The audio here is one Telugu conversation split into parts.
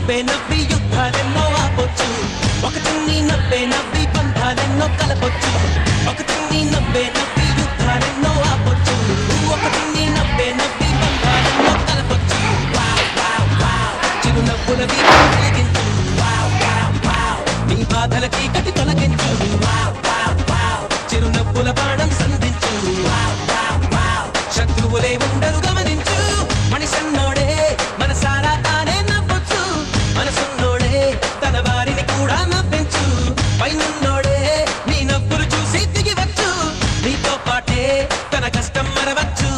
నవ్వే నవ్వి యుద్ధాలెన్నో ఆపొచ్చు ఒక చిన్ని నవ్వే నవ్వి బంధాలెన్నో కలపొచ్చు ఒక చిన్ని నవ్వే నవ్వి యుద్ధాలెన్నో ఆపొచ్చు ఒక చిన్ని నవ్వే నవ్వి బంధాలెన్నో కలపొచ్చు చిరునవ్వుల వీపు వెలిగించు నీ బాధలకి కటి తొలగించు చిరునవ్వుల బాణం సంధించు శత్రువులే ఉండరు గమనించు మనిషన్నోడే మనసారా తానే నవ్వొచ్చు మనసున్నోడే తన వారిని కూడా నవ్వించు పైనున్నోడే నీ నవ్వులు చూసి దిగివచ్చు నీతో పాటే తన కష్టం మరవచ్చు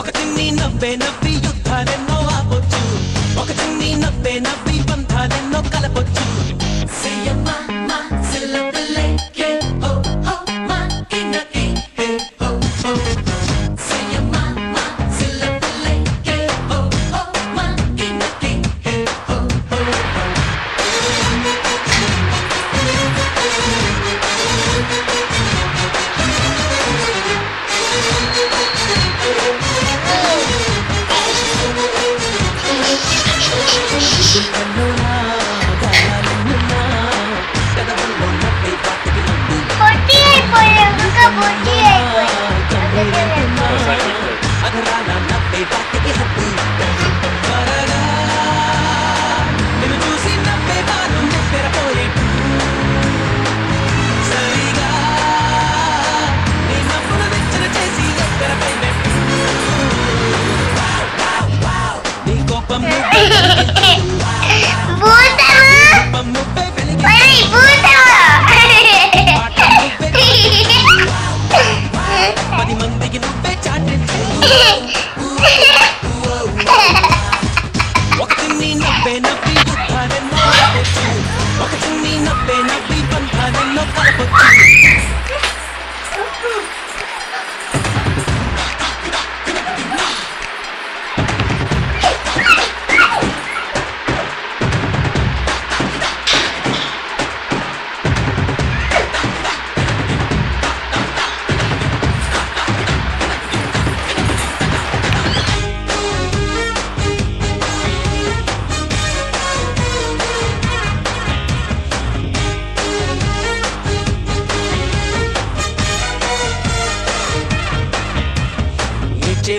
ఒక చిన్ని నవ్వే నవ్వి యుద్ధాలెన్నో ఆపొచ్చు ఒక చిన్ని నవ్వే నవ్వి బంధాలెన్నో కలపొచ్చు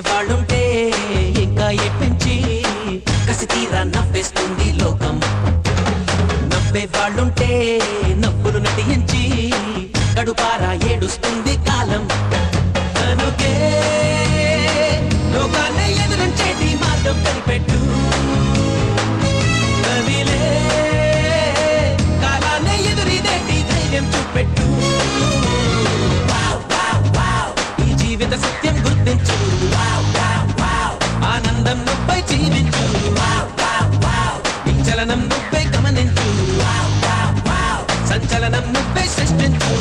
వాళ్ళుంటే ఇంకా ఎప్పించి కసి తీరా నవ్వేస్తుంది లోకం నవ్వే వాళ్ళుంటే నవ్వులు నటించి కడుపారా ఏడుస్తుంది కాలం కనుకే లోకాన్ని ఎదురించేటి మార్గం కనిపెట్టు కవిలే కాలాన్ని ఎదురిదేటి ధైర్యం చూపెట్టు ఈ జీవిత సత్యం గుర్తించు ఆనందం నువ్వై జీవించు ఈ చలనం నువ్వే గమనించు సంచలనం నువ్వే సృష్టించు